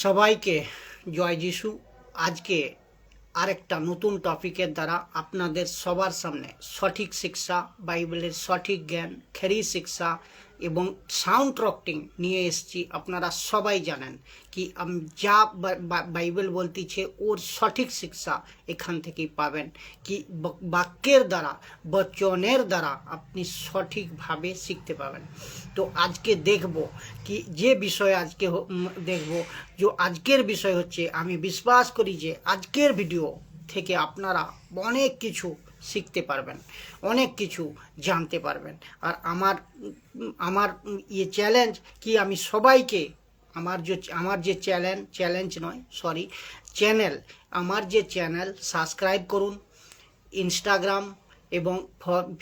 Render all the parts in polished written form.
সবাইকে জয় যিশু। আজকে আরেকটা নতুন টপিকের দ্বারা আপনাদের সবার সামনে সঠিক শিক্ষা, বাইবেলের সঠিক জ্ঞান, খেরি শিক্ষা এবং সাউন্ড ট্রকটিং নিয়ে এসেছি। আপনারা সবাই জানেন কি যা বাইবেল বলতেছে ওর সঠিক শিক্ষা এখান থেকেই পাবেন, কি বাক্যের দ্বারা, বচনের দ্বারা আপনি সঠিকভাবে শিখতে পাবেন। তো আজকে দেখব কি যে বিষয় আজকে দেখব, যে আজকের বিষয় হচ্ছে, আমি বিশ্বাস করি যে আজকের ভিডিও থেকে আপনারা অনেক কিছু শিখতে পারবেন, অনেক কিছু জানতে পারবেন। আর আমার চ্যালেঞ্জ কি, আমি সবাইকে আমার যে চ্যালেঞ্জ নয়, সরি, চ্যানেল, আমার যে চ্যানেল সাবস্ক্রাইব করুন। ইনস্টাগ্রাম এবং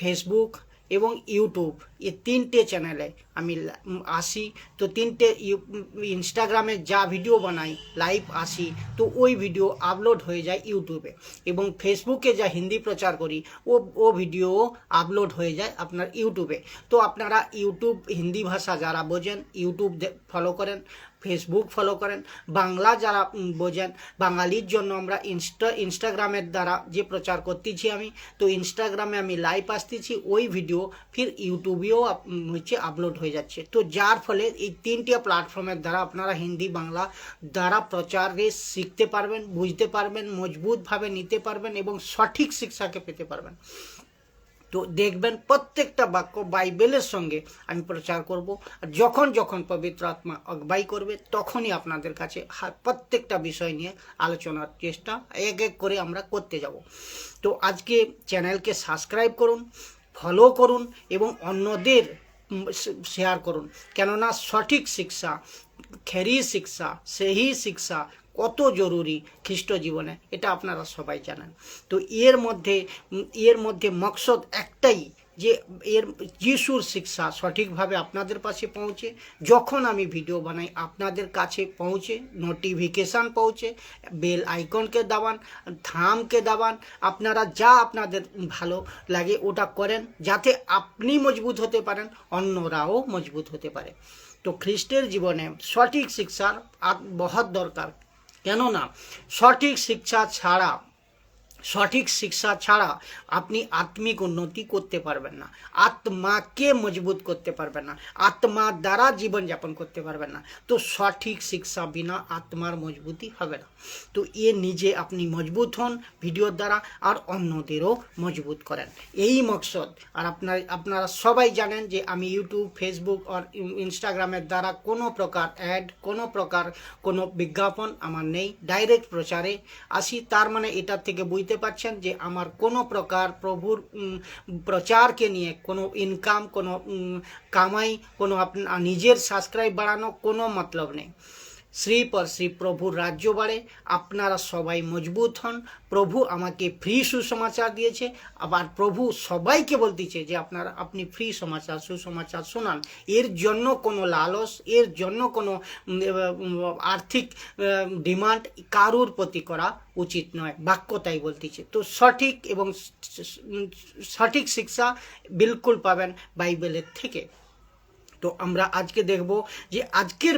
ফেসবুক এবং ইউটিউব, এই তিনটে চ্যানেলে আমি আসি। তো তিনটে ইনস্টাগ্রামে যা ভিডিও বানাই, লাইভ আসি, তো ওই ভিডিও আপলোড হয়ে যায় ইউটিউবে, এবং ফেসবুকে যা হিন্দি প্রচার করি ও ভিডিও আপলোড হয়ে যায় আপনার ইউটিউবে। তো আপনারা ইউটিউব, হিন্দি ভাষা যারা বোঝেন ইউটিউব ফলো করেন, ফেসবুক ফলো করেন। বাংলা যারা বোঝেন, বাঙালির জন্য আমরা ইনস্টাগ্রামের দ্বারা যে প্রচার করতেছি আমি, তো ইনস্টাগ্রামে আমি লাইভ আসতেছি, ওই ভিডিও ফির ইউটিউবেও হচ্ছে আপলোড হয়ে যাচ্ছে। তো যার ফলে এই তিনটে প্ল্যাটফর্মের দ্বারা আপনারা হিন্দি বাংলা দ্বারা প্রচারে শিখতে পারবেন, বুঝতে পারবেন, মজবুতভাবে নিতে পারবেন এবং সঠিক শিক্ষাকে পেতে পারবেন। তো দেখবেন প্রত্যেকটা বাক্য বাইবেলের সঙ্গে আমি প্রচার করব। আর যখন যখন পবিত্র আত্মা অগবাই করবে, তখনই আপনাদের কাছে প্রত্যেকটা বিষয় নিয়ে আলোচনার চেষ্টা এক এক করে আমরা করতে যাব। তো আজকে চ্যানেলকে সাবস্ক্রাইব করুন, ফলো করুন এবং অন্যদের শেয়ার করুন। কেননা সঠিক শিক্ষা, খেরি শিক্ষা, সেই শিক্ষা কত জরুরি খ্রিস্ট জীবনে, এটা আপনারা সবাই জানেন। তো এর মধ্যে মকসদ একটাই, যে এর যিশুর শিক্ষা সঠিকভাবে আপনাদের পাশে পৌঁছে, যখন আমি ভিডিও বানাই আপনাদের কাছে পৌঁছে, নোটিফিকেশান পৌঁছে, বেল আইকনকে দাবান, থামকে দাবান। আপনারা যা আপনাদের ভালো লাগে ওটা করেন, যাতে আপনি মজবুত হতে পারেন, অন্যরাও মজবুত হতে পারে। তো খ্রিস্টের জীবনে সঠিক শিক্ষার বহুত দরকার। কেননা সঠিক শিক্ষা ছাড়া আপনি আত্মিক উন্নতি করতে পারবেন না, আত্মাকে মজবুত করতে পারবেন না, আত্মার দ্বারা জীবনযাপন করতে পারবেন না। তো সঠিক শিক্ষা বিনা আত্মার মজবুতি হবে না। তো নিজে আপনি মজবুত হন ভিডিওর দ্বারা, আর অন্যদেরও মজবুত করেন, এই মকসদ। আর আপনারা সবাই জানেন যে আমি ইউটিউব, ফেসবুক আর ইনস্টাগ্রামের দ্বারা কোনো প্রকার অ্যাড, কোনো বিজ্ঞাপন আমার নেই, ডাইরেক্ট প্রচারে আসি। তার মানে এটার থেকে বুঝতে পারছেন যে আমার কোনো প্রকার প্রভুর প্রচারকে নিয়ে কোনো ইনকাম, কোনো কামাই, কোনো আপনার নিজের সাবস্ক্রাইব বাড়ানো কোনো মতলব নেই। শ্রী প্রভুর রাজ্য বাড়ে, আপনারা সবাই মজবুত হন। প্রভু আমাকে ফ্রি সুসমাচার দিয়েছে, আবার প্রভু সবাইকে বলতেছে যে আপনি ফ্রি সুসমাচার শোনান। এর জন্য কোনো লালস, এর জন্য কোনো আর্থিক ডিমান্ড কারুর প্রতি করা উচিত নয়, বাক্য তাই বলতেছে। তো সঠিক শিক্ষা বিলকুল পাবেন বাইবেলের থেকে। তো আমরা আজকে দেখব যে আজকের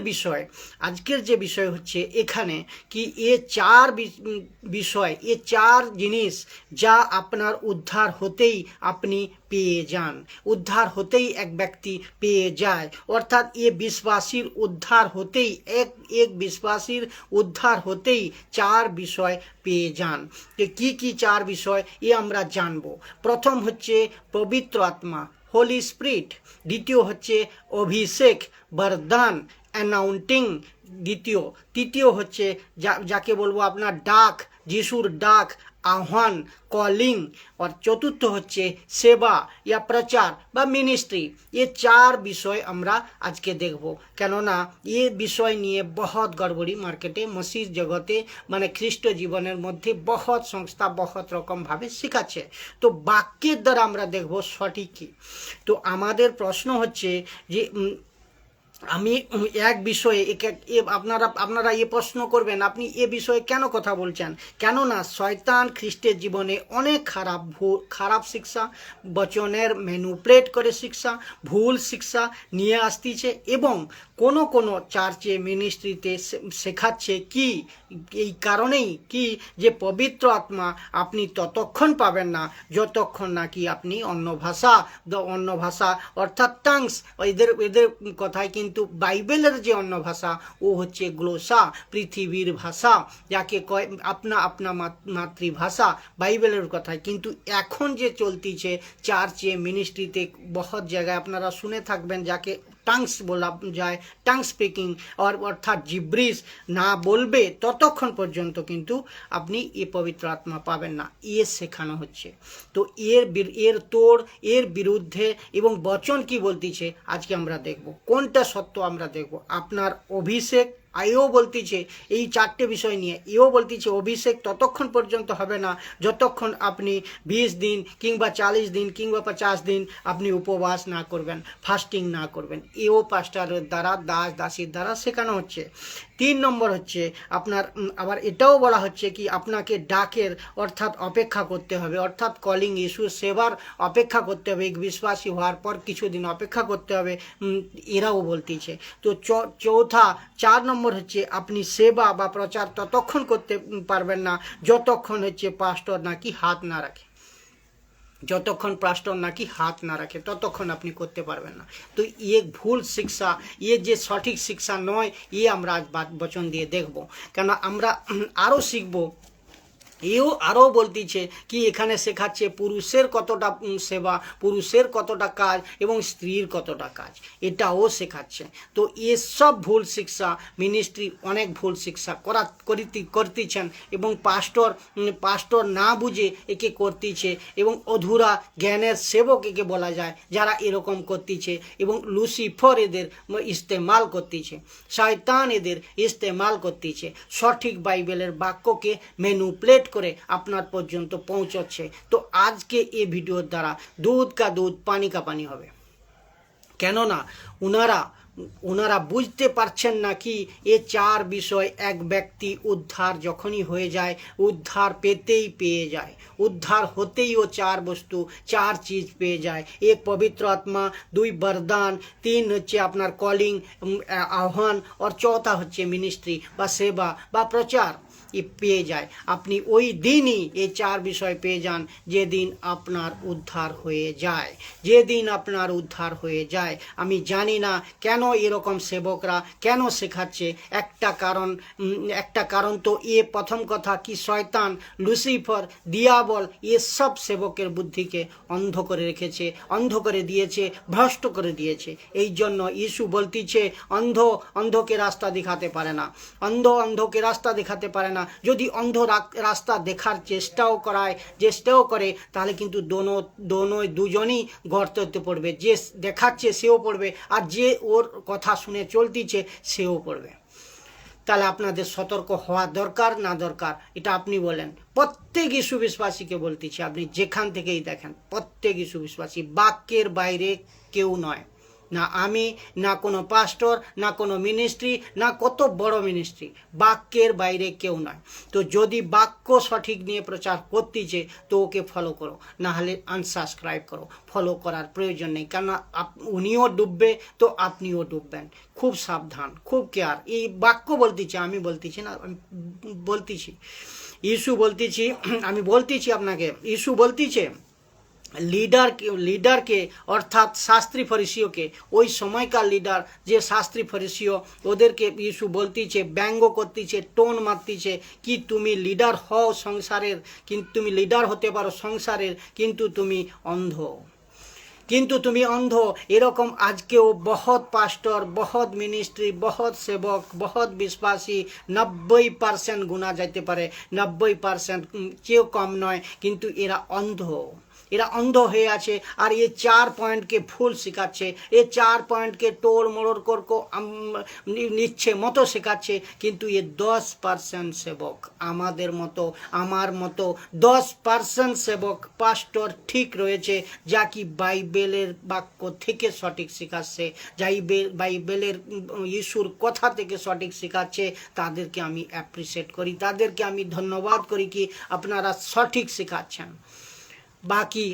যে বিষয় হচ্ছে এখানে কি, চার জিনিস যা আপনার উদ্ধার হতেই আপনি পেয়ে যান, উদ্ধার হতেই এক ব্যক্তি পেয়ে যায়। অর্থাৎ বিশ্বাসীর উদ্ধার হতেই, এক বিশ্বাসীর উদ্ধার হতেই চার বিষয় পেয়ে যান। কি চার বিষয় আমরা জানব। প্রথম হচ্ছে পবিত্র আত্মা, হোলি স্পিরিট। দ্বিতীয় হচ্ছে অভিষেক, বরদান, অ্যানাউন্টিং। তৃতীয় হচ্ছে যাকে বলবো আপনার ডাক, যিশুর ডাক, আহ্বান, কলিং। আর চতুর্থ হচ্ছে সেবা ইয়া প্রচার বা মিনিস্ট্রি। ये চার বিষয় আমরা আজকে দেখব। কেননা ये বিষয় নিয়ে বহুত গড়বড়ি মার্কেটে, মসির জগতে, মানে খ্রিস্ট জীবনের মধ্যে বহুত সংস্থা বহুত রকমভাবে শেখাচ্ছে। তো বাক্যের দ্বারা আমরা দেখব সঠিক কি। তো আমাদের প্রশ্ন হচ্ছে যে আমি এক বিষয়ে আপনারা এ প্রশ্ন করবেন, আপনি এ বিষয়ে কেন কথা বলছেন? কেননা শয়তান খ্রিস্টের জীবনে অনেক খারাপ শিক্ষা, বচনের ম্যানুপ্লেট করে শিক্ষা, ভুল শিক্ষা নিয়ে আসতেছে এবং কোনো চার্চে মিনিস্ট্রিতে শেখাচ্ছে কি এই কারণেই কি যে পবিত্র আত্মা আপনি ততক্ষণ পাবেন না যতক্ষণ নাকি আপনি অন্য ভাষা অর্থাৎ টাংস, এদের কথায় কিন্তু বাইবেলের যে অন্য ভাষা ও হচ্ছে গ্লোসা, পৃথিবীর ভাষা, যাকে কয় আপনা মাতৃভাষা বাইবেলের কথায়। কিন্তু এখন যে চলতিছে চার্চে মিনিস্ট্রিতে বহুত জায়গায় আপনারা শুনে থাকবেন যাকে টাংস বলা যায়, টাং স্পিকিং অর্থাৎ জিব্রিস না বলবে ততক্ষণ পর্যন্ত কিন্তু আপনি এ পবিত্র আত্মা পাবেন না, শেখানো হচ্ছে। তো এর বিরুদ্ধে এবং বচন কি বলতেছে আজকে আমরা দেখব, কোনটা সত্য আমরা দেখব। আপনার অভিষেক এও বলতেছে এই চারটে বিষয় নিয়ে, এও বলতেছে অভিষেক ততক্ষণ পর্যন্ত হবে না যতক্ষণ আপনি 20 দিন কিংবা 40 দিন কিংবা 50 দিন আপনি উপবাস না করবেন, ফাস্টিং না করবেন। এও পাস্টারের দ্বারা দাসীর দ্বারা শেখানো হচ্ছে। 3 নম্বর হচ্ছে আপনার আবার এটাও বলা হচ্ছে কি আপনাকে ডাকের অর্থাৎ অপেক্ষা করতে হবে, অর্থাৎ কলিং ইস্যু সেবার অপেক্ষা করতে হবে, বিশ্বাসী হওয়ার পর কিছুদিন অপেক্ষা করতে হবে, এরাও বলতেছে। তো 4 নম্বর হচ্ছে আপনি সেবা বা প্রচার ততক্ষণ করতে পারবেন না যতক্ষণ হচ্ছে পাস্টর নাকি হাত না রাখে, যতক্ষণ পাস্টর নাকি হাত না রাখে ততক্ষণ আপনি করতে পারবেন না। তো ভুল শিক্ষা, যে সঠিক শিক্ষা নয়, আমরা আজ বচন দিয়ে দেখব। কেন আমরা আরও শিখব। আরও বলতেছে কি এখানে শেখাচ্ছে পুরুষের কতটা সেবা, পুরুষের কতটা কাজ এবং স্ত্রীর কতটা কাজ, এটাও শেখাচ্ছে। তো এসব ভুল শিক্ষা মিনিস্ট্রি অনেক ভুল শিক্ষা করতেছেন এবং পাস্টর না বুঝে একে করতেছে এবং অধুরা জ্ঞানের সেবক একে বলা যায় যারা এরকম করতেছে এবং লুসিফর এদের ইস্তেমাল করতেছে, শয়তান এদের ইস্তেমাল করতেছে, সঠিক বাইবেলের বাক্যকে ম্যানুপ্লেট করে আপনার পর্যন্ত পৌঁছচ্ছে। তো আজকে এই ভিডিওর দ্বারা দুধ কা দুধ পানি কা পানি হবে। কেননা ওনারা বুঝতে পারছেন না কি এ 4 বিষয় এক ব্যক্তি উদ্ধার যখনই হয়ে যায়, উদ্ধার পেয়ে যায়, উদ্ধার হতেই ও 4 বস্তু 4 চিজ পেয়ে যায়। 1 পবিত্র আত্মা, 2 বরদান, 3 হচ্ছে আপনার কলিং আহ্বান, আর 4 হচ্ছে মিনিস্ট্রি বা সেবা বা প্রচার পেয়ে যায়। আপনি ওই দিনই এই 4 বিষয় পেয়ে যান যেদিন আপনার উদ্ধার হয়ে যায়, যেদিন আপনার উদ্ধার হয়ে যায়। আমি জানি না কেন এরকম সেবকরা কেন শেখাচ্ছে, একটা কারণ তো প্রথম কথা কি শয়তান, লুসিফার, দিয়াবল সব সেবকের বুদ্ধিকে অন্ধ করে রেখেছে, অন্ধ করে দিয়েছে, ভ্রষ্ট করে দিয়েছে। এই জন্য ইস্যু বলতেছে অন্ধকে রাস্তা দেখাতে পারে না, অন্ধকে রাস্তা দেখাতে পারে না। যদি অন্ধ রাস্তা দেখার চেষ্টাও করে তাহলে কিন্তু দুজনই গর্তে পড়বে, যে দেখাচ্ছে সেও পড়বে আর যে ওর কথা শুনে চলতেছে সেও পড়বে। তাহলে আপনাদের সতর্ক হওয়া দরকার না দরকার এটা আপনি বলেন। প্রত্যেক ইস্যু বিশ্বাসীকে বলতেছি, আপনি যেখান থেকেই দেখেন প্রত্যেক ইস্যু বিশ্বাসী, বাক্যের বাইরে কেউ নয়, না আমি, না কোনো পাস্টর, না কোনো মিনিস্ট্রি, না কত বড় মিনিস্ট্রি, বাক্যের বাইরে কেউ নয়। তো যদি বাক্য সঠিক নিয়ে প্রচার করতেছে তো ওকে ফলো করো, না হলে আনসাবস্ক্রাইব করো। ফলো করার প্রয়োজন নেই, কেননা উনিও ডুববে তো আপনিও ডুববেন। খুব সাবধান, খুব কেয়ার। এই বাক্য বলতেছি, আমি বলতেছি না, বলতেছি ইস্যু বলতেছি, আমি বলতেছি আপনাকে ইস্যু বলতেছে লিডারকে অর্থাৎ শাস্ত্রী ফরিসিওকে, ওই সময়কার লিডার যে শাস্ত্রী ফরিসিও ওদেরকে ইস্যু বলতেছে, ব্যঙ্গ করতেছে, টোন মারতেছে কি তুমি লিডার হও সংসারের, কিন্তু তুমি লিডার হতে পারো সংসারের, কিন্তু তুমি অন্ধ। এরকম আজকেও বহুত পাস্টর, বহুত মিনিস্ট্রি, বহুত সেবক, বহুত বিশ্বাসী, 90% গুণা যাইতে পারে, 90% চেয়েও কম নয়, কিন্তু এরা অন্ধ। এরা অন্ধ হয়ে আছে আর এই 4 পয়েন্টকে ভুল শেখাচ্ছে, এই 4 পয়েন্টকে টোড় মোড়র নিচ্ছে মতো শেখাচ্ছে। কিন্তু এ 10% সেবক, আমাদের মতো আমার মতো 10% সেবক পাস্টর ঠিক রয়েছে, যা কি বাইবেলের বাক্য থেকে সঠিক শেখাচ্ছে, যাই বাইবেলের ইস্যুর কথা থেকে সঠিক শেখাচ্ছে। তাদেরকে আমি অ্যাপ্রিসিয়েট করি, তাদেরকে আমি ধন্যবাদ করি কি আপনারা সঠিক শেখাচ্ছেন। বাকি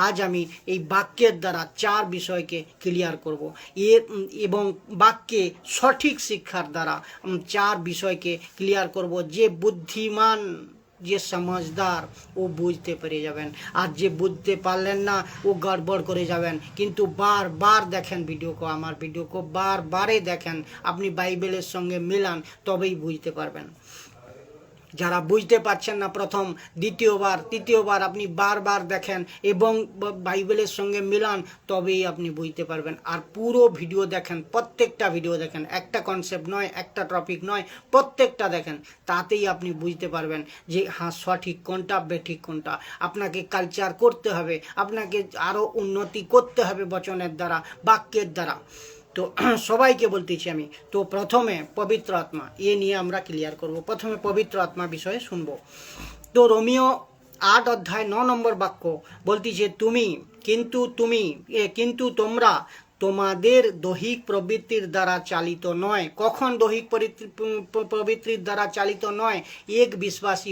আজ আমি এই বাক্যের দ্বারা 4 বিষয়কে ক্লিয়ার করব এবং বাক্যে সঠিক শিক্ষার দ্বারা 4 বিষয়কে ক্লিয়ার করব। যে বুদ্ধিমান, যে সমঝদার, ও বুঝতে পেরে যাবেন, আর যে বুঝতে পারলেন না ও গড়বড় করে যাবেন। কিন্তু বারবার দেখেন ভিডিওকে, আমার ভিডিওকে বারবারে দেখেন, আপনি বাইবেলের সঙ্গে মিলান, তবেই বুঝতে পারবেন। যারা বুঝতে পারছেন না প্রথম, দ্বিতীয়বার, তৃতীয়বার আপনি বারবার দেখেন এবং বাইবেলের সঙ্গে মিলান, তবেই আপনি বুঝতে পারবেন। আর পুরো ভিডিও দেখেন, প্রত্যেকটা ভিডিও দেখেন, একটা কনসেপ্ট নয়, একটা টপিক নয়, প্রত্যেকটা দেখেন, তাতেই আপনি বুঝতে পারবেন যে হ্যাঁ সঠিক কোনটা, বেঠিক কোনটা। আপনাকে কালচার করতে হবে, আপনাকে আরও উন্নতি করতে হবে বচনের দ্বারা, বাক্যের দ্বারা। তো সবাইকে বলতেছি আমি, তো প্রথমে পবিত্র আত্মা এ নিয়ে আমরা ক্লিয়ার করব। প্রথমে পবিত্র আত্মা বিষয়ে শুনব। তো রোমিও 8 অধ্যায় 9 নম্বর বাক্য বলতেছে, কিন্তু তোমরা তোমাদের দৈহিক প্রবৃত্তির দ্বারা চালিত নয়। কখন দৈহিক প্রবৃত্তির দ্বারা চালিত নয়? এক বিশ্বাসী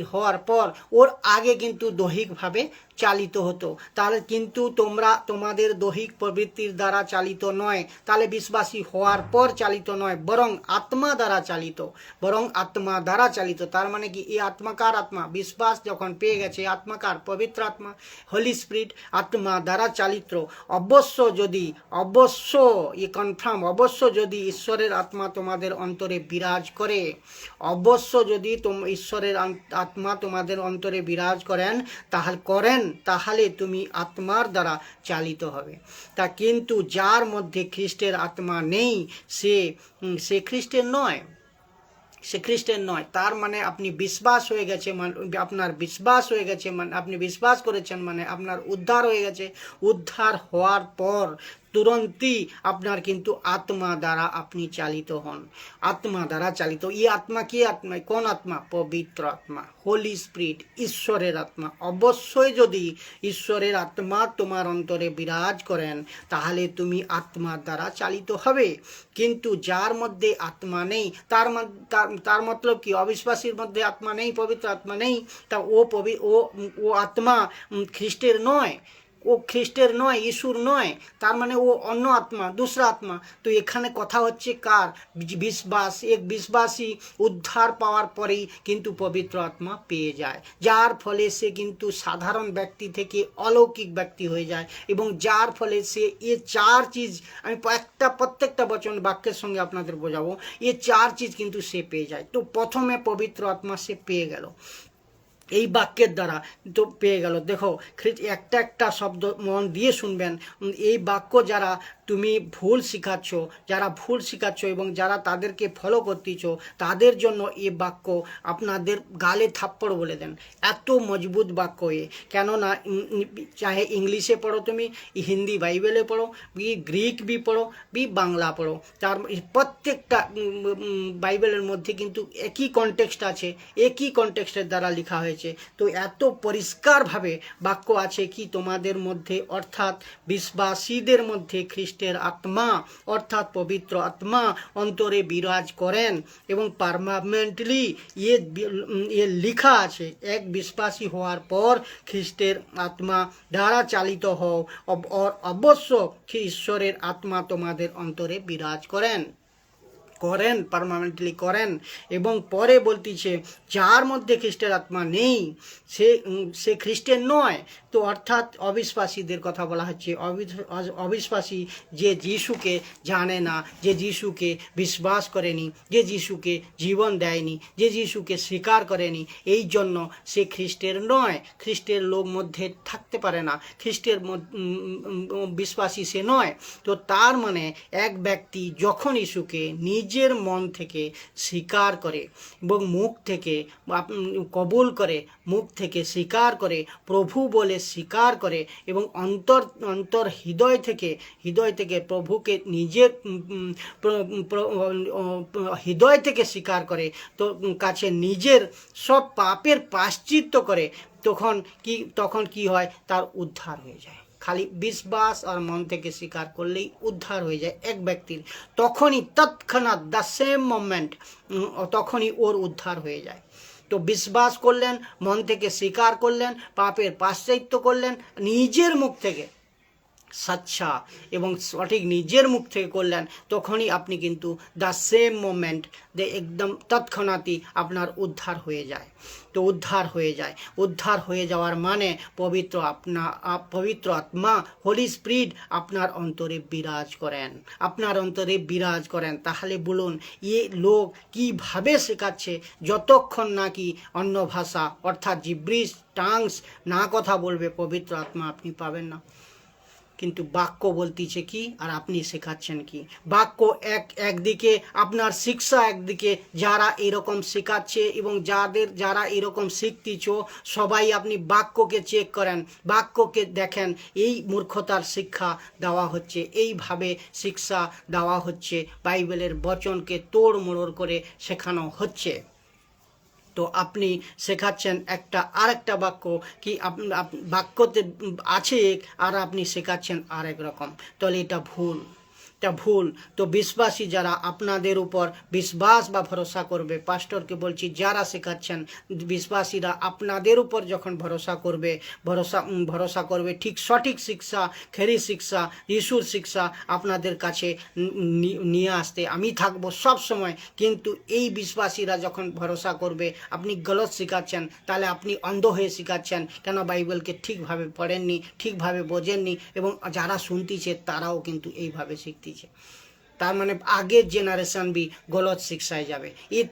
হওয়ার পর, ওর আগে কিন্তু দৈহিকভাবে চালিত হতো। তাহলে কিন্তু তোমরা তোমাদের দৈহিক প্রবৃত্তির দ্বারা চালিত নয়, তাহলে বিশ্বাসী হওয়ার পর চালিত নয়, বরং আত্মা দ্বারা চালিত। তার মানে কি, এই আত্মাকার আত্মা, বিশ্বাস যখন পেয়ে গেছে, আত্মাকার পবিত্র আত্মা, হোলি স্পিরিট, আত্মা দ্বারা চালিত। অবশ্য যদি ঈশ্বরের আত্মা তোমাদের অন্তরে বিরাজ করে, ঈশ্বরের আত্মা তোমাদের অন্তরে বিরাজ তাহলে তুমি আত্মার দ্বারা চালিত হবে। তা কিন্তু যার মধ্যে খ্রিস্টের আত্মা নেই, সে খ্রিস্টের নয়। তার মানে আপনি বিশ্বাস হয়ে গেছে, আপনি বিশ্বাস করেছেন মানে আপনার উদ্ধার হয়ে গেছে। উদ্ধার হওয়ার পর তুরন্তই আপনার কিন্তু আত্মা দ্বারা আপনি চালিত হন, আত্মা দ্বারা চালিত। এই আত্মা কি আত্মা? কোন আত্মা? পবিত্র আত্মা, হোলি স্পিরিট, ঈশ্বরের আত্মা। অবশ্যই যদি ঈশ্বরের আত্মা তোমার অন্তরে বিরাজ করেন, তাহলে তুমি আত্মার দ্বারা চালিত হবে। কিন্তু যার মধ্যে আত্মা নেই, তার মতলব কি? অবিশ্বাসীর মধ্যে আত্মা নেই, পবিত্র আত্মা নেই, তা ও আত্মা খ্রিস্টের নয়, ঈশ্বর নয়। তার মানে ও অন্য আত্মা, দুসরা আত্মা। তো এখানে কথা হচ্ছে কার? বিশ্বাস। এক বিশ্বাসী উদ্ধার পাওয়ার পরেই কিন্তু পবিত্র আত্মা পেয়ে যায়, যার ফলে সে কিন্তু সাধারণ ব্যক্তি থেকে অলৌকিক ব্যক্তি হয়ে যায়, এবং যার ফলে সে এ 4 চিজ, আমি প্রত্যেকটা বচন বাক্যের সঙ্গে আপনাদের বোঝাবো, এ 4 চিজ কিন্তু সে পেয়ে যায়। তো প্রথমে পবিত্র আত্মা সে পেয়ে গেল, এই বাক্যের দ্বারা তো পেয়ে গেল। দেখো, একটা শব্দ মন দিয়ে শুনবেন। এই বাক্য যারা তুমি ভুল শিখাচ্ছ এবং যারা তাদেরকে ফলো করতেছ, তাদের জন্য এই বাক্য আপনাদের গালে থাপ্পড় বলে দেন। এত মজবুত বাক্য কেননা চাহে ইংলিশে পড়ো, তুমি হিন্দি বাইবেলে পড়ো, গ্রিক বি পড়ো, বাংলা পড়ো, তার প্রত্যেকটা বাইবেলের মধ্যে কিন্তু একই কনটেক্সট আছে, একই কনটেক্সটের দ্বারা লেখা হয়েছে। তো এত পরিষ্কারভাবে বাক্য আছে কি তোমাদের মধ্যে, অর্থাৎ বিশ্বাসীদের মধ্যে খ্রিস্টের আত্মা অর্থাৎ পবিত্র আত্মা অন্তরে বিরাজ করেন, এবং পার্মানেন্টলি এ লেখা আছে, এক বিশ্বাসী হওয়ার পর খ্রিস্টের আত্মা দ্বারা চালিত হও, অবশ্য ঈশ্বরের আত্মা তোমাদের অন্তরে বিরাজ করেন, পার্মানেন্টলি করেন। এবং পরে বলতেছে, যার মধ্যে খ্রিস্টের আত্মা নেই সে খ্রিস্টের নয়। তো অর্থাৎ অবিশ্বাসীদের কথা বলা হচ্ছে। অবিশ্বাসী যে যিশুকে জানে না, যে যিশুকে বিশ্বাস করেনি, যে যিশুকে জীবন দেয়নি, যে যিশুকে স্বীকার করেনি, এই জন্য সে খ্রিস্টের নয়, খ্রিস্টের লোক মধ্যে থাকতে পারে না, খ্রিস্টের বিশ্বাসী সে নয়। তো তার মানে এক ব্যক্তি যখন যিশুকে নিজ নিজের মন থেকে স্বীকার করে এবং মুখ থেকে কবুল করে, মুখ থেকে স্বীকার করে, প্রভু বলে স্বীকার করে এবং অন্তর হৃদয় থেকে প্রভুকে নিজের হৃদয় থেকে স্বীকার করে, তো কাছে নিজের সব পাপের প্রায়শ্চিত্ত করে, তখন কি হয়, তার উদ্ধার হয়ে যায়। খালি বিশ্বাস আর মন থেকে স্বীকার করলেই উদ্ধার হয়ে যায় এক ব্যক্তির। তখনই তৎক্ষণাৎ দ্য সেম মোমেন্ট তখনই ওর উদ্ধার হয়ে যায়। তো বিশ্বাস করলেন, মন থেকে স্বীকার করলেন, পাপের প্রায়শ্চিত্ত করলেন, নিজের মুখ থেকে সচ্ছা এবং সঠিক নিজের মুখ থেকে করলেন, তখনই আপনি কিন্তু দ্য সেম মোমেন্ট একদম তৎক্ষণাৎই আপনার উদ্ধার হয়ে যায়। তো উদ্ধার হয়ে যাওয়ার মানে পবিত্র আত্মা হোলি স্পিরিট আপনার অন্তরে বিরাজ করেন। তাহলে বলুন, লোক কিভাবে শেখাচ্ছে? যতক্ষণ নাকি অন্য ভাষা অর্থাৎ জিব্রিশ টাংস না কথা বলবে, পবিত্র আত্মা আপনি পাবেন না। কিন্তু বাক্য বলতেছে কি আর আপনি শেখাচ্ছেন কি? বাক্য একদিকে, আপনার শিক্ষা একদিকে। যারা এরকম শেখাচ্ছে এবং যারা এরকম শিখতেছ, সবাই আপনি বাক্যকে চেক করেন, বাক্যকে দেখেন। এই মূর্খতার শিক্ষা দেওয়া হচ্ছে, এইভাবে শিক্ষা দেওয়া হচ্ছে, বাইবেলের বচনকে তোড়মোড় করে শেখানো হচ্ছে। তো আপনি শেখাচ্ছেন আরেকটা বাক্য কি বাক্যতে আছে আর আপনি শেখাচ্ছেন আরেক রকম, তাহলে এটা ভুল। তো বিশ্বাসী যারা আপনাদের উপর বিশ্বাস বা ভরসা করবে, পাস্টরকে বলছি, যারা শেখাচ্ছেন বিশ্বাসীরা আপনাদের উপর যখন ভরসা করবে ঠিক সঠিক শিক্ষা, খেরি শিক্ষা, যিশুর শিক্ষা আপনাদের কাছে নিয়ে আসতে আমি থাকবো সব সময়। কিন্তু এই বিশ্বাসীরা যখন ভরসা করবে আপনি গলত শেখাচ্ছেন, তাহলে আপনি অন্ধ হয়ে শেখাচ্ছেন। কেন? বাইবেলকে ঠিকভাবে পড়েননি, ঠিকভাবে বোঝেননি, এবং যারা শুনতেছে তারাও কিন্তু এইভাবে শিখতেছে। তার মানে আগের জেনারেশন বি গলত শিক্ষায় যাবে। এর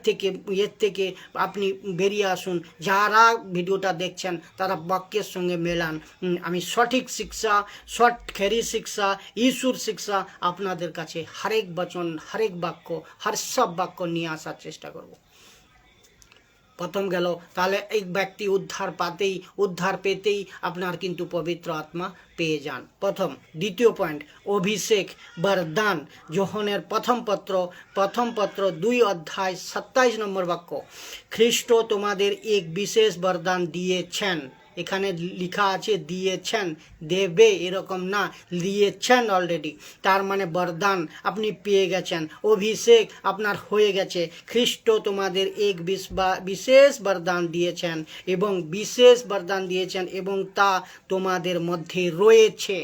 থেকে আপনি বেরিয়ে আসুন। যারা ভিডিওটা দেখছেন তারা বাক্যের সঙ্গে মেলান। আমি সঠিক শিক্ষা, খেরি শিক্ষা, ঈশ্বর শিক্ষা আপনাদের কাছে হরেক বচন, হরেক বাক্য, সব বাক্য নিয়ে আসার চেষ্টা করব। প্রথম গেল, তাহলে এক ব্যক্তি উদ্ধার পেতেই আপনার কিন্তু পবিত্র আত্মা পেয়ে যান, প্রথম। দ্বিতীয় পয়েন্ট, অভিষেক বরদান। যোহনের প্রথম পত্র 2 অধ্যায় 27 নম্বর বাক্য, খ্রিস্ট তোমাদের এক বিশেষ বরদান দিয়েছেন। এখানে লেখা আছে দিয়েছেন, দেবে এরকম না, দিয়েছেন অলরেডি। তার মানে বরদান আপনি পেয়ে গেছেন, অভিষেক আপনার হয়ে গেছে। খ্রিস্ট তোমাদের এক বিশেষ বরদান দিয়েছেন এবং তা তোমাদের মধ্যে রয়েছে।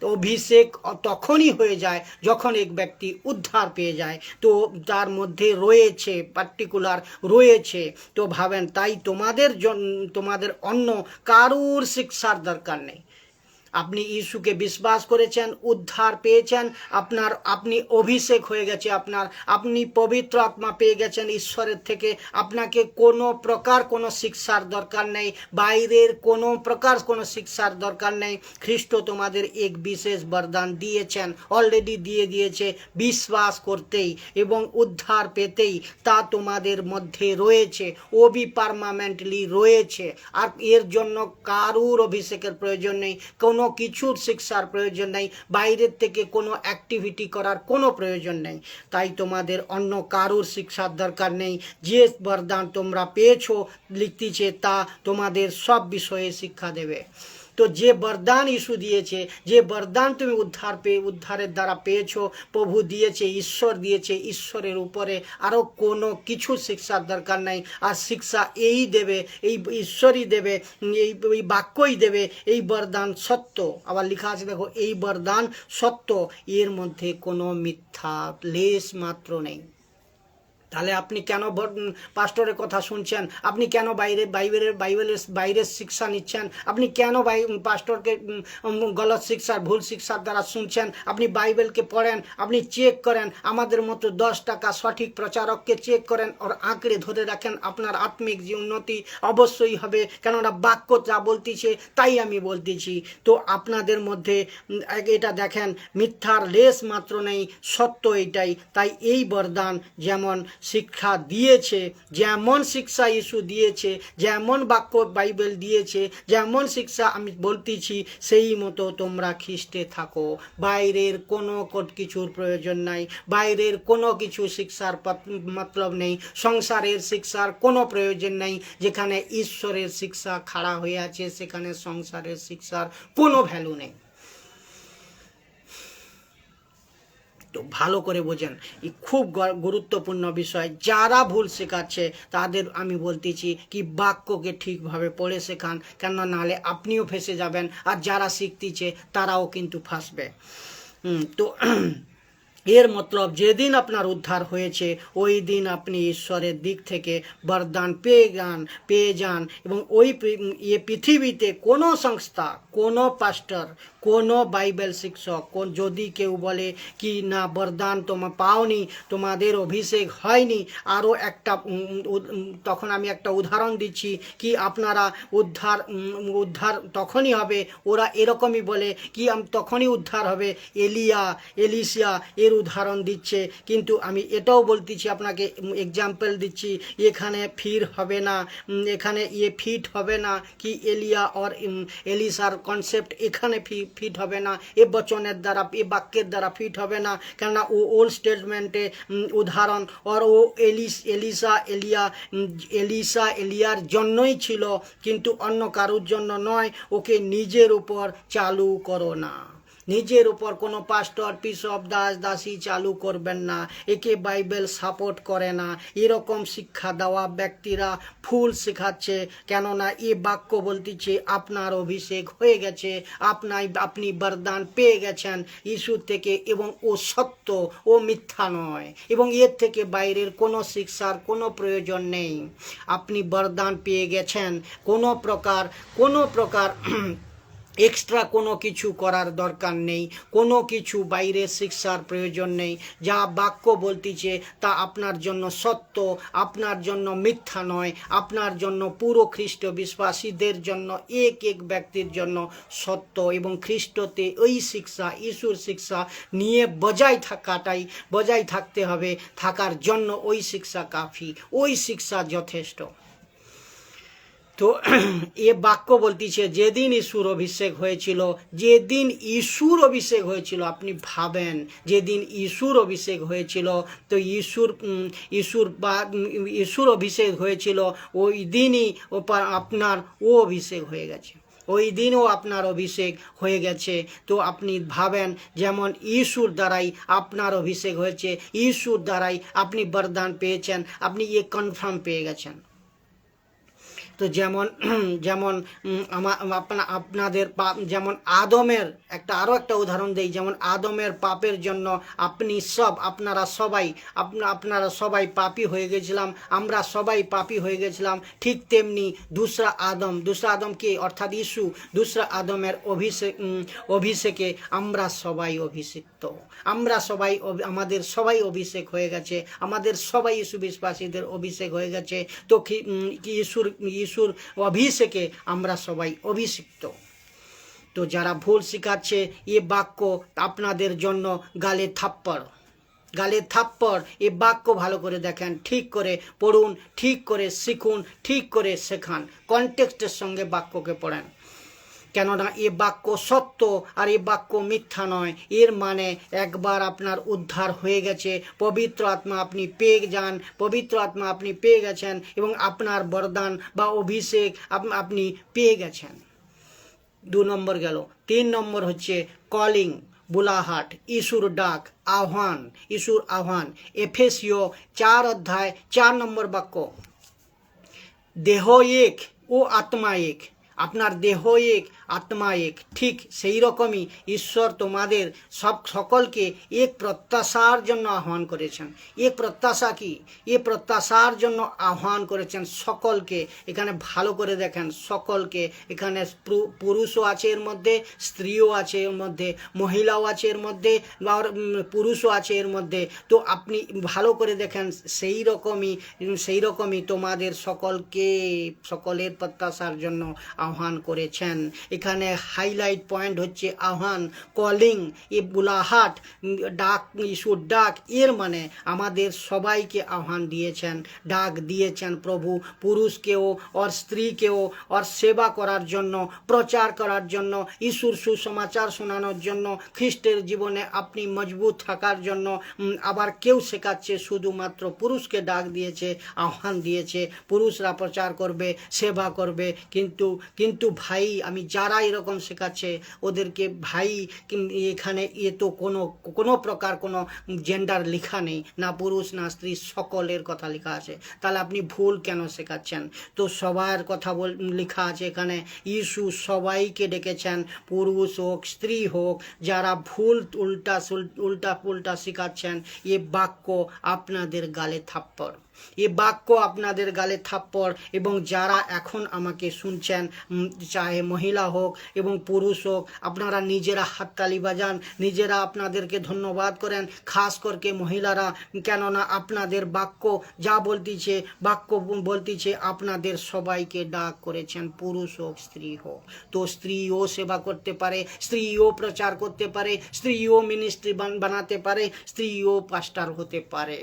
অভিষেক তখনই হয়ে যায় যখন এক ব্যক্তি উদ্ধার পেয়ে যায়, তো তার মধ্যে রয়েছে, পার্টিকুলার রয়েছে। তো ভাবেন, তাই তোমাদের অন্য কারুর শিক্ষার দরকার নেই। আপনি যিশুকে বিশ্বাস করেছেন, উদ্ধার পেয়েছেন, আপনি অভিষেক হয়ে গেছে, আপনি পবিত্র আত্মা পেয়ে গেছেন ঈশ্বরের থেকে। আপনাকে কোনো শিক্ষার দরকার নেই, বাইরের কোনো শিক্ষার দরকার নেই। খ্রিস্ট তোমাদের এক বিশেষ বরদান দিয়েছেন, অলরেডি দিয়ে দিয়েছে। বিশ্বাস করতেই এবং উদ্ধার পেতেই তা তোমাদের মধ্যে রয়েছে, পার্মানেন্টলি রয়েছে। আর এর জন্য কারুর অভিষেকের প্রয়োজন নেই, কোনো কিছুর শিক্ষার প্রয়োজন নেই, বাইরের থেকে কোনো অ্যাক্টিভিটি করার কোনো প্রয়োজন নেই। তাই তোমাদের অন্য কারুর শিক্ষার দরকার নেই। যে বরদান তোমরা পেয়েছো, লিখতেছে, তা তোমাদের সব বিষয়ে শিক্ষা দেবে। তো যে বরদান যিশু দিয়েছে, যে বরদান তুমি উদ্ধারের দ্বারা পেয়েছো, প্রভু দিয়েছে, ঈশ্বর দিয়েছে, ঈশ্বরের উপরে আরও কোনো কিছু শিক্ষার দরকার নাই। আর শিক্ষা এই দেবে, এই ঈশ্বরই দেবে, এই বাক্যই দেবে। এই বরদান সত্য, আবার লেখা আছে দেখো, এই বরদান সত্য, এর মধ্যে কোনো মিথ্যা লেশ মাত্র নেই। তাহলে আপনি কেন পাস্টরের কথা শুনছেন? আপনি কেন বাইবেলের শিক্ষা নিচ্ছেন? আপনি কেন পাস্টরকে গলত শিক্ষার ভুল শিক্ষার দ্বারা শুনছেন? আপনি বাইবেলকে পড়েন, আপনি চেক করেন, আমাদের মতো 10 টাকা সঠিক প্রচারককে চেক করেন, ওর আঁকড়ে ধরে রাখেন, আপনার আত্মিক যে উন্নতি অবশ্যই হবে। কেননা বাক্য যা বলতেছে তাই আমি বলতেছি। তো আপনাদের মধ্যে এটা দেখেন, মিথ্যার লেশ মাত্র নেই, সত্য এটাই। তাই এই বরদান যেমন শিক্ষা দিয়েছে, যেমন শিক্ষা ইস্যু দিয়েছে, যেমন বাক্য বাইবেল দিয়েছে, যেমন শিক্ষা আমি বলতেছি, সেই মতো তোমরা খ্রিস্টে থাকো। বাইরের কোনো কিছুর প্রয়োজন নাই, বাইরের কোনো কিছু শিক্ষার মতলব নেই, সংসারের শিক্ষার কোনো প্রয়োজন নেই। যেখানে ঈশ্বরের শিক্ষা খাড়া হয়ে আছে সেখানে সংসারের শিক্ষার কোনো ভ্যালু নেই। তো ভালো করে বোঝেন, এই খুব গুরুত্বপূর্ণ বিষয়। যারা ভুল শেখাচ্ছে তাদের আমি বলতেছি কি বাক্যকে ঠিকভাবে পড়ে শেখান, কেন নাহলে আপনিও ফেঁসে যাবেন, আর যারা শিখতেছে তারাও কিন্তু ফাঁসবে। তো এর মতলব যেদিন আপনার উদ্ধার হয়েছে ওই দিন আপনি ঈশ্বরের দিক থেকে বরদান পেয়ে যান এবং ওই পৃথিবীতে কোনো সংস্থা, কোনো পাস্টর, কোনো বাইবেল শিক্ষক যদি কেউ বলে কি না বরদান তোমার পাওনি, তোমাদের অভিষেক হয়নি, আরও একটা তখন আমি একটা উদাহরণ দিচ্ছি কি আপনারা উদ্ধার তখনই হবে, ওরা এরকমই বলে কি তখনই উদ্ধার হবে, এলিশা এর উদাহরণ দিচ্ছে। কিন্তু আমি এটাও বলতেছি, আপনাকে এক্সাম্পল দিচ্ছি, এখানে ফির হবে না, এখানে ফিট হবে না কি এলিয়া আর এলিশার কনসেপ্ট এখানে ফিট হবে না, এ বচনের দ্বারা, এ বাক্যের দ্বারা ফিট হবে না। কেননা ও ওল্ড স্টেটমেন্টে উদাহরণ, আর ও এলিয়ার জন্যই ছিল, কিন্তু অন্য কারোর জন্য নয়। ওকে নিজের উপর চালু করো না, নিজের উপর কোনো পাস্টর, বিশপ, দাসী চালু করবেন না। একে বাইবেল সাপোর্ট করে না। এরকম শিক্ষা দেওয়া ব্যক্তিরা ভুল শেখাচ্ছে। কেননা এ বাক্য বলতেছে আপনার অভিষেক হয়ে গেছে, আপনি বরদান পেয়ে গেছেন ঈশ্বর থেকে, এবং ও সত্য, ও মিথ্যা নয়, এবং এর থেকে বাইরের কোনো শিক্ষার কোনো প্রয়োজন নেই। আপনি বরদান পেয়ে গেছেন, কোনো প্রকার এক্সট্রা কোনো কিছু করার দরকার নেই, কোনো কিছু বাইরের শিক্ষার প্রয়োজন নেই। যা বাক্য বলতেছে তা আপনার জন্য সত্য, আপনার জন্য মিথ্যা নয়, আপনার জন্য পুরো খ্রিস্ট বিশ্বাসীদের জন্য, এক ব্যক্তির জন্য সত্য। এবং খ্রিস্টতে ওই শিক্ষা, ঈশ্বর শিক্ষা নিয়ে বজায় থাকতে হবে। থাকার জন্য ওই শিক্ষা কাফি, ওই শিক্ষা যথেষ্ট। তো এ বাক্য বলতেছে যেদিন ঈশ্বর অভিষেক হয়েছিল, আপনি ভাবেন যেদিন ঈশ্বর অভিষেক হয়েছিল, তো ঈশ্বর অভিষেক হয়েছিল ওই দিনই আপনার অভিষেক হয়ে গেছে, ওই দিনও আপনার অভিষেক হয়ে গেছে। তো আপনি ভাবেন যেমন ঈশ্বর দ্বারাই আপনার অভিষেক হয়েছে, ঈশ্বর দ্বারাই আপনি বরদান পেয়েছেন, আপনি কনফার্ম পেয়ে গেছেন। তো যেমন আপনাদের যেমন আদমের আরও একটা উদাহরণ দেই, যেমন আদমের পাপের জন্য আপনারা সবাই পাপী হয়ে গেছিলাম, আমরা সবাই পাপী হয়ে গেছিলাম। ঠিক তেমনি দুসরা আদম কে অর্থাৎ ইস্যু, দুসরা আদমের অভিষেকে আমরা সবাই অভিষিক্ত, আমাদের সবাই অভিষেক হয়ে গেছে, আমাদের সবাই ইস্যু বিশ্বাসীদের অভিষেক হয়ে গেছে। তো কি ঈশ্বর অভিষেকে আমরা সবাই অভিষিক্ত। তো যারা ভুল শিখাচ্ছে এ বাক্য আপনাদের জন্য গালে থাপ্পড়। এ বাক্য ভালো করে দেখেন, ঠিক করে পড়ুন, ঠিক করে শিখুন, ঠিক করে শেখান, কনটেক্সটের সঙ্গে বাক্যকে পড়েন। কেননা এ বাক্য সত্য আর এ বাক্য মিথ্যা নয়। এর মানে একবার আপনার উদ্ধার হয়ে গেছে, পবিত্র আত্মা আপনি পেয়ে গেছেন এবং আপনার বরদান বা অভিষেক আপনি পেয়ে গেছেন। 2 নম্বর গেল। 3 নম্বর হচ্ছে কলিং, বুলাহাট, ইস্যুর ডাক, আহ্বান। এফেসীয় 4 অধ্যায় 4 নম্বর বাক্য, দেহ এক ও আত্মা এক। আপনার দেহ এক, আত্মা এক। ঠিক সেই রকমই ঈশ্বর তোমাদের সকলকে এক প্রত্যাশার জন্য আহ্বান করেছেন। এক প্রত্যাশা কি? এ প্রত্যাশার জন্য আহ্বান করেছেন সকলকে। এখানে ভালো করে দেখেন, সকলকে। এখানে পুরুষও আছে এর মধ্যে, স্ত্রীও আছে এর মধ্যে, মহিলাও আছে এর মধ্যে, পুরুষও আছে এর মধ্যে। তো আপনি ভালো করে দেখেন, সেই রকমই তোমাদের সকলের প্রত্যাশার জন্য আহ্বান করেছেন। এখানে হাইলাইট পয়েন্ট হচ্ছে আহ্বান, কলিং, এ বুলাহাট, ডাক, ইস্যুর ডাক। এর মানে আমাদের সবাইকে আহ্বান দিয়েছেন, ডাক দিয়েছেন প্রভু, পুরুষকেও আর স্ত্রীকেও আর সেবা করার জন্য, প্রচার করার জন্য, ইস্যুর সুসমাচার শোনানোর জন্য, খ্রিস্টের জীবনে আপনি মজবুত থাকার জন্য। আবার কেউ শেখাচ্ছে শুধুমাত্র পুরুষকে ডাক দিয়েছে, আহ্বান দিয়েছে, পুরুষরা প্রচার করবে, সেবা করবে। কিন্তু ভাই, আমি যারা এরকম শেখাচ্ছে ওদেরকে ভাই, এখানে তো কোনো প্রকার কোনো জেন্ডার লেখা নেই, না পুরুষ না স্ত্রী, সকলের কথা লেখা আছে। তাহলে আপনি ভুল কেন শেখাচ্ছেন? তো সবার কথা লেখা আছে এখানে। ইস্যু সবাইকে ডেকেছেন, পুরুষ হোক স্ত্রী হোক। যারা ভুল উল্টা পুল্টা শেখাচ্ছেন, এ বাক্য আপনাদের গালে থাপ্পড়, এ বাক্য আপনাদের গালে থাপ্পড়। এবং যারা এখন আমাকে শুনছেন, চাহে মহিলা হোক এবং পুরুষ হোক, আপনারা নিজেরা হাততালি বাজান, নিজেরা আপনাদেরকে ধন্যবাদ করেন, খাস করে মহিলারা। কেননা আপনাদের বাক্য যা বলতিছে আপনাদের সবাইকে ডাক করেছেন, পুরুষ হোক স্ত্রী হোক। তো স্ত্রীও সেবা করতে পারে, স্ত্রীও প্রচার করতে পারে, স্ত্রীও মিনিস্ট্রি বানাতে পারে, স্ত্রীও পাস্টার হতে পারে।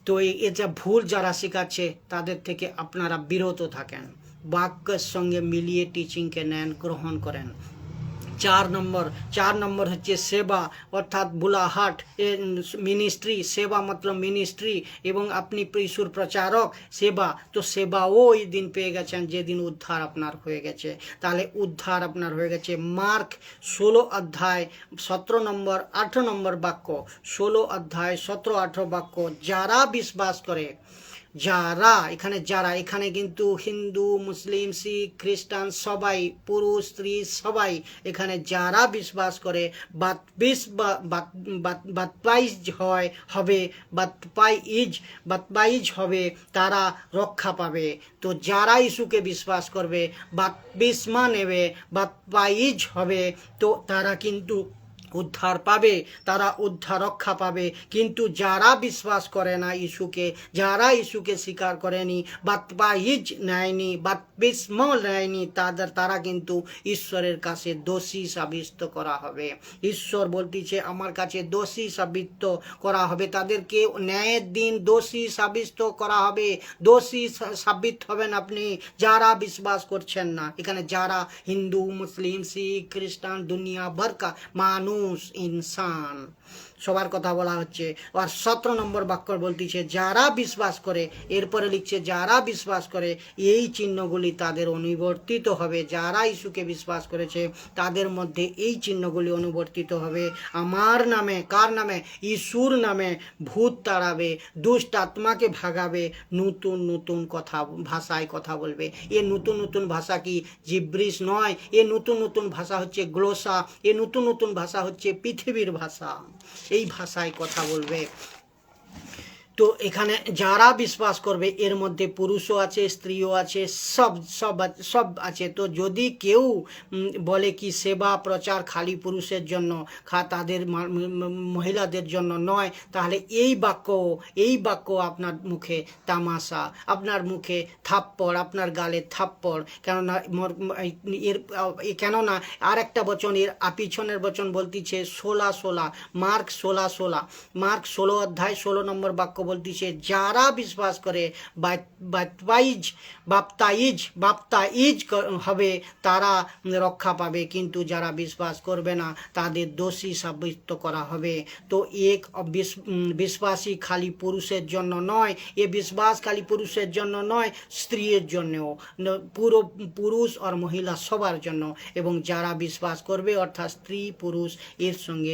তো এটা ভুল যারা শেখাচ্ছে তাদের থেকে আপনারা বিরত থাকেন, বাক্যের সঙ্গে মিলিয়ে টিচিংকে নেন, গ্রহণ করেন। 4 নম্বর হচ্ছে সেবা, অর্থাৎ বুলাহাট, মিনিস্ট্রি। সেবা মতলব মিনিস্ট্রি, এবং আপনি যিশুর প্রচারক, সেবা। তো সেবাও ওই দিন পেয়ে গেছেন যেদিন উদ্ধার আপনার হয়ে গেছে। তাহলে উদ্ধার আপনার হয়ে গেছে। মার্ক 16 অধ্যায় 17 নম্বর 18 নম্বর বাক্য, 16 অধ্যায় 17 18 বাক্য। যারা বিশ্বাস করে, এখানে কিন্তু হিন্দু, মুসলিম, শিখ, খ্রিস্টান সবাই, পুরুষ স্ত্রী সবাই, এখানে যারা বিশ্বাস করে বাপ্তাইজ হবে তারা রক্ষা পাবে। তো যারা ইস্যুকে বিশ্বাস করবে, বাপ্তিস্মা নেবে, বাপ্তাইজ হবে, তো তারা কিন্তু উদ্ধার পাবে, তারা উদ্ধার রক্ষা পাবে। কিন্তু যারা বিশ্বাস করে না ইস্যুকে, যারা ইস্যুকে স্বীকার করেনি, বাপ্তাইজ নেয়নি, বাপ্তিস্মা নেয়নি, তারা কিন্তু ঈশ্বরের কাছে দোষী সাব্যস্ত করা হবে। ঈশ্বর বলতেছে আমার কাছে দোষী সাব্যস্ত করা হবে, তাদেরকে ন্যায়ের দিন দোষী সাব্যস্ত করা হবে। দোষী সাব্যস্ত হবেন আপনি যারা বিশ্বাস করছেন না। এখানে যারা হিন্দু, মুসলিম, শিখ, খ্রিস্টান, দুনিয়া ভর কা মানুষ, ইনসান, সবার কথা বলা হচ্ছে। আর 17 নম্বর বাক্য বলতেছে যারা বিশ্বাস করে, এরপরে লিখছে যারা বিশ্বাস করে এই চিহ্নগুলি তাদের অনুবর্তিত হবে। যারা ইস্যুকে বিশ্বাস করেছে তাদের মধ্যে এই চিহ্নগুলি অনুবর্তিত হবে। আমার নামে, কার নামে? ইস্যুর নামে ভূত তাড়াবে, দুষ্ট আত্মাকে ভাগাবে, নতুন নতুন ভাষায় কথা বলবে। এ নতুন নতুন ভাষা কি জিব্রিশ নয়, এ নতুন নতুন ভাষা হচ্ছে গ্লোসা, এ নতুন নতুন ভাষা হচ্ছে পৃথিবীর ভাষা। এই ভাষায় কথা বলবে। তো এখানে যারা বিশ্বাস করবে এর মধ্যে পুরুষও আছে, স্ত্রীও আছে, সব আছে। তো যদি কেউ বলে কি সেবা প্রচার খালি পুরুষের জন্য, তাদের মহিলাদের জন্য নয়, তাহলে এই বাক্য আপনার মুখে তামাশা, আপনার মুখে থাপ্পড়, আপনার গালে থাপ্পড়। কেননা আর একটা বচন, এর পিছনের বচন বলতেছে 16 মার্ক 16 অধ্যায় 16 নম্বর বাক্য বলতেছে যারা বিশ্বাস করে বাপ্তাইজ হবে তারা রক্ষা পাবে, কিন্তু যারা বিশ্বাস করবে না তাদের দোষী সাব্যস্ত করা হবে। তো বিশ্বাসী খালি পুরুষের জন্য নয়, এ বিশ্বাস খালি পুরুষের জন্য নয়, স্ত্রীর জন্যও, পুরো পুরুষ আর মহিলা সবার জন্য। এবং যারা বিশ্বাস করবে অর্থাৎ স্ত্রী পুরুষ, এর সঙ্গে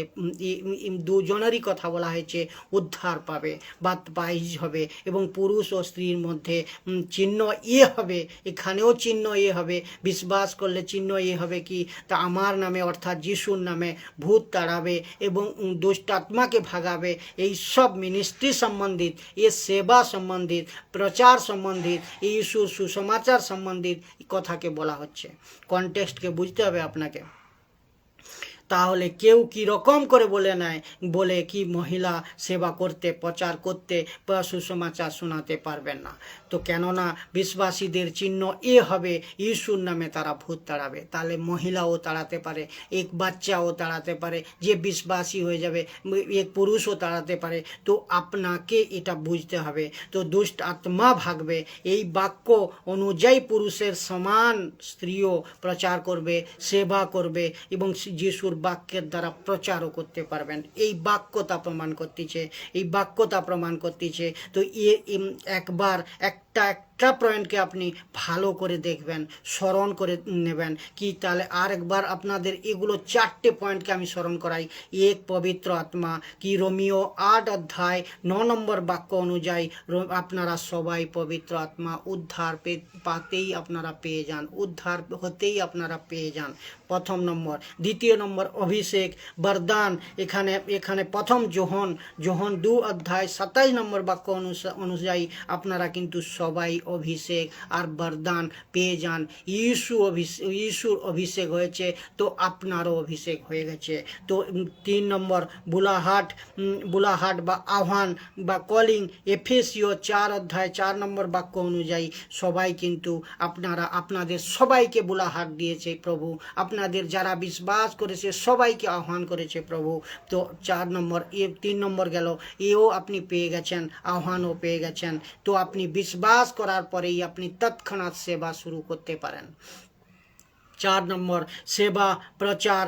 দুজনেরই কথা বলা হয়েছে, উদ্ধার পাবে। হাত বাইজ হবে এবং পুরুষ ও স্ত্রীর মধ্যে চিহ্ন হবে, এখানেও চিহ্ন হবে। বিশ্বাস করলে চিহ্ন হবে কি, তা আমার নামে অর্থাৎ যিশুর নামে ভূত তাড়াবে এবং দুষ্ট আত্মাকে ভাগাবে। এই সব মিনিস্ট্রি সম্বন্ধিত, এ সেবা সম্বন্ধিত, প্রচার সম্বন্ধিত, যিশুর সুসমাচার সম্বন্ধিত কথাকে বলা হচ্ছে। কনটেক্সটকে বুঝতে হবে আপনাকে। তাহলে কেউ কি রকম করে বলে কি মহিলা সেবা করতে, প্রচার করতে বা সুসমাচার শোনাতে পারবেন না। তো কেননা বিশ্বাসীদের চিহ্ন হবে, যিশুর নামে তারা ভূত তাড়াবে। তাহলে মহিলাও তাড়াতে পারে, এক বাচ্চাও তাড়াতে পারে, যে বিশ্বাসী হয়ে যাবে, এক পুরুষও তাড়াতে পারে। তো আপনাকে এটা বুঝতে হবে। তো দুষ্ট আত্মা ভাগবে। এই বাক্য অনুযায়ী পুরুষের সমান স্ত্রীও প্রচার করবে, সেবা করবে এবং যিশুর বাক্যের দ্বারা প্রচারও করতে পারবেন। এই বাক্যতা প্রমাণ করতেছে। তো একবার একটা পয়েন্টকে আপনি ভালো করে দেখবেন, স্মরণ করে নেবেন কি। তাহলে আরেকবার আপনাদের এগুলো 4টে পয়েন্টকে আমি স্মরণ করাই। এক, পবিত্র আত্মা কি, রোমিও 8 অধ্যায় 9 নম্বর বাক্য অনুযায়ী আপনারা সবাই পবিত্র আত্মা উদ্ধার পাতেই আপনারা পেয়ে যান, উদ্ধার হতেই আপনারা পেয়ে যান, প্রথম নম্বর। দ্বিতীয় নম্বর অভিষেক বরদান, এখানে প্রথম যোহন 2 অধ্যায় 27 নম্বর বাক্য অনুযায়ী আপনারা কিন্তু সবাই অভিষেক আর বরদান পেয়ে যান। যিশুর অভিষেক হয়েছে, তো আপনারও অভিষেক হয়ে গেছে। তো 3 নম্বর বুলাহাট বা আহ্বান বা কলিং, এফেসীয় 4 অধ্যায় 4 নম্বর বাক্য অনুযায়ী সবাই কিন্তু আপনাদের সবাইকে বুলাহাট দিয়েছে প্রভু। আপনাদের যারা বিশ্বাস করেছে সবাইকে আহ্বান করেছে প্রভু। তো 3 নম্বর গেল, এও আপনি পেয়ে গেছেন, আহ্বানও পেয়ে গেছেন। তো আপনি বিশ্বাস করার পরেই আপনি তৎক্ষণাৎ সেবা শুরু করতে পারেন। 4 নম্বর সেবা প্রচার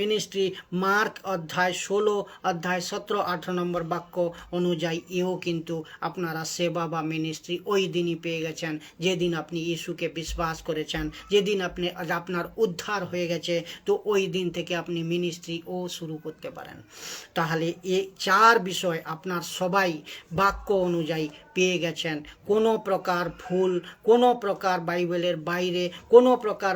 মিনিস্ট্রি, মার্ক অধ্যায় 16 অধ্যায় 17-18 নম্বর বাক্য অনুযায়ী এও কিন্তু আপনারা সেবা বা মিনিস্ট্রি ওই দিনই পেয়ে গেছেন যেদিন আপনি যিশুকে বিশ্বাস করেছেন, যেদিন আপনার উদ্ধার হয়ে গেছে। তো ওই দিন থেকে আপনি মিনিস্ট্রি শুরু করতে পারেন। তাহলে এই 4 বিষয় আপনার সবাই বাক্য অনুযায়ী পেয়ে গেছেন। কোনো প্রকার ভুল, কোনো প্রকার বাইবেলের বাইরে, কোনো প্রকার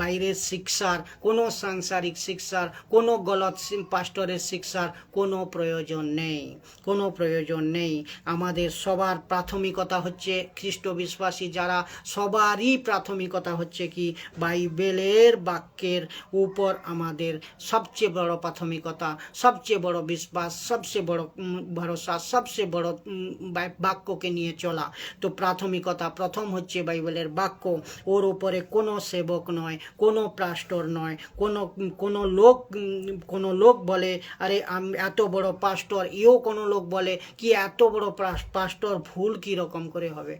বাইরের শিক্ষার, কোনো সাংসারিক শিক্ষার, কোনো গলত পাস্টরের শিক্ষার কোনো প্রয়োজন নেই। আমাদের সবার প্রাথমিকতা হচ্ছে, খ্রিস্ট বিশ্বাসী যারা সবারই প্রাথমিকতা হচ্ছে কি, বাইবেলের বাক্যের উপর আমাদের সবচেয়ে বড় প্রাথমিকতা, সবচেয়ে বড় বিশ্বাস, সবচেয়ে বড় ভরসা, সবচেয়ে বড় বাক্যকে নিয়ে চলা। তো প্রাথমিকতা প্রথম হচ্ছে বাইবেলের বাক্য। ওর উপরে কোনো সেবক নয়, কোনো পাস্টর নয়, কোনো লোক বলে আরে এত বড় পাস্টর, কোনো লোক বলে কি এত বড় পাস্টর ভুল কি রকম করে হবে,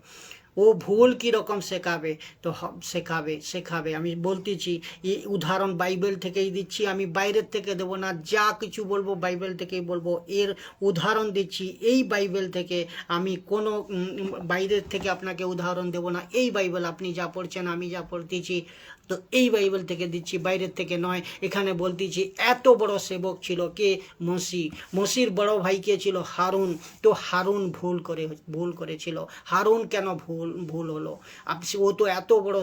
ও ভুল কি রকম শেখাবে। তো শেখাবে। আমি বলতেছি এই উদাহরণ বাইবেল থেকেই দিচ্ছি, আমি বাইরের থেকে দেবো না। যা কিছু বলবো বাইবেল থেকেই বলবো, এর উদাহরণ দিচ্ছি এই বাইবেল থেকে। আমি কোনো বাইরের থেকে আপনাকে উদাহরণ দেবো না। এই বাইবেল আপনি যা পড়ছেন, আমি যা পড়তেছি, তো এই বাইবেল থেকে দিচ্ছি, বাইরের থেকে নয়। এখানে বলতেছি এত বড় সেবক ছিল কে, মসির বড় ভাই কে ছিল, হারুন। তো হারুন ভুল করেছিল। হারুন কেন ভুল হলো? ও তো এত বড়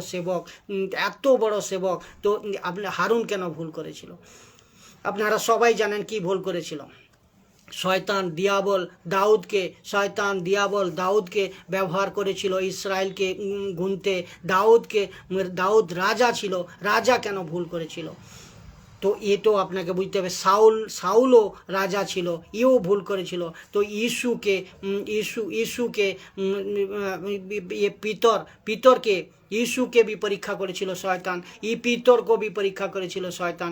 সেবক, তো হারুন কেন ভুল করেছিল? আপনারা সবাই জানেন কি ভুল করেছিল। শয়তান দাউদকে ব্যবহার করেছিল ইসরায়েলকে গুনতে। দাউদ রাজা ছিল, রাজা কেন ভুল করেছিল? তো এ তো আপনাকে বুঝতে হবে। সাউলও রাজা ছিল, এও ভুল করেছিল। তো যিশুকে পিতরকে যিশুকে भी পরীক্ষা করেছিল শয়তান, পিতরকে भी পরীক্ষা করেছিল শয়তান।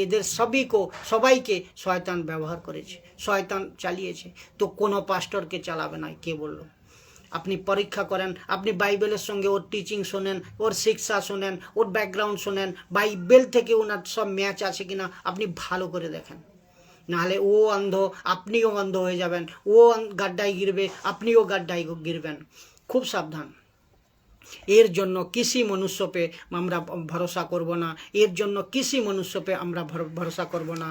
এদের সবাইকে শয়তান ব্যবহার করেছে, শয়তান চালিয়েছে। তো কোনো পাস্টরকে চালাবে না, কে বলল? আপনি পরীক্ষা করেন, আপনি বাইবেলের সঙ্গে ওর টিচিং শোনেন, ওর শিক্ষা শোনেন, ওর ব্যাকগ্রাউন্ড শোনেন, বাইবেল থেকে ওনার সব ম্যাচ আছে কিনা আপনি ভালো করে দেখেন। নাহলে ও অন্ধ, আপনিও অন্ধ হয়ে যাবেন। ও গাড্ডায় গিরবে, আপনিও গাড্ডায় গিরবেন। খুব সাবধান। এর জন্য কিসি মনুষ্য পে আমরা ভরসা করব না, এর জন্য কিসি মনুষ্য পে আমরা ভরসা করব না।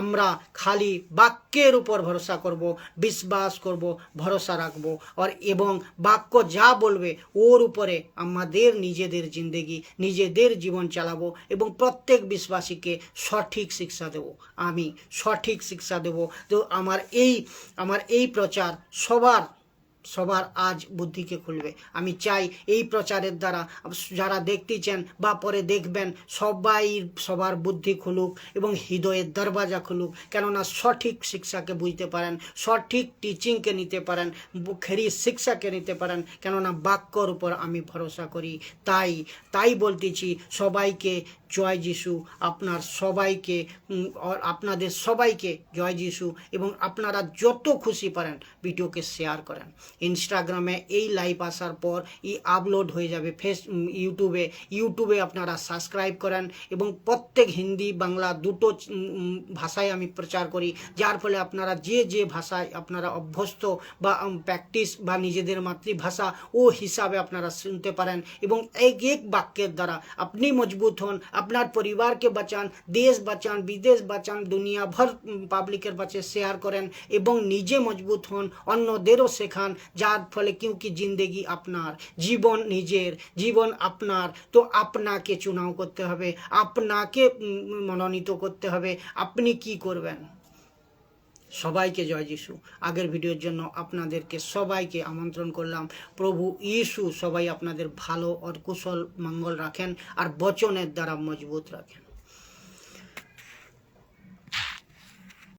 আমরা খালি বাক্যের উপর ভরসা করব, বিশ্বাস করব, ভরসা রাখব, আর এবং বাক্য যা বলবে ওর উপরে আমাদের নিজেদের জিন্দেগি, নিজেদের জীবন চালাবো এবং প্রত্যেক বিশ্বাসীকে সঠিক শিক্ষা দেব। আমি সঠিক শিক্ষা দেব। তো আমার এই প্রচার সবার আজ বুদ্ধিকে খুলবে। আমি চাই এই প্রচারের দ্বারা যারা দেখতেছেন বা পরে দেখবেন সবার বুদ্ধি খুলুক এবং হৃদয়ের দরওয়াজা খুলুক, কেননা সঠিক শিক্ষাকে বুঝতে পারেন, সঠিক টিচিংকে নিতে পারেন, খেরি শিক্ষাকে নিতে পারেন, কেননা বাক্যর উপর আমি ভরসা করি। তাই বলতেছি সবাইকে জয় যিশু, আপনাদের সবাইকে জয় যিশু। এবং আপনারা যত খুশি পারেন ভিডিওকে শেয়ার করেন। ইনস্টাগ্রামে এই লাইভ আসার পর আপলোড হয়ে যাবে ইউটিউবে আপনারা সাবস্ক্রাইব করেন। এবং প্রত্যেক হিন্দি বাংলা দুটো ভাষায় আমি প্রচার করি, যার ফলে আপনারা যে ভাষায় আপনারা অভ্যস্ত বা প্র্যাকটিস বা নিজেদের মাতৃভাষা ও হিসাবে আপনারা শুনতে পারেন। এবং এক বাক্যের দ্বারা আপনি মজবুত হন, আপনার পরিবারকে বাঁচান, দেশ বাঁচান, বিদেশ বাঁচান, দুনিয়া ভর পাবলিকের কাছে শেয়ার করেন এবং নিজে মজবুত হন, অন্যদেরও শেখান, যার ফলে क्योंकि জিন্দেগি আপনার, জীবন আপনার। তো আপনাকে চুনাও করতে হবে, আপনাকে মনোনীত করতে হবে, আপনি কি করবেন। সবাইকে জয় যিশু। আগের ভিডিওর জন্য আপনাদেরকে সবাইকে আমন্ত্রণ করলাম। প্রভু ইয়েশু সবাই আপনাদের ভালো আর কুশল মঙ্গল রাখেন আর বচনের দ্বারা মজবুত রাখেন।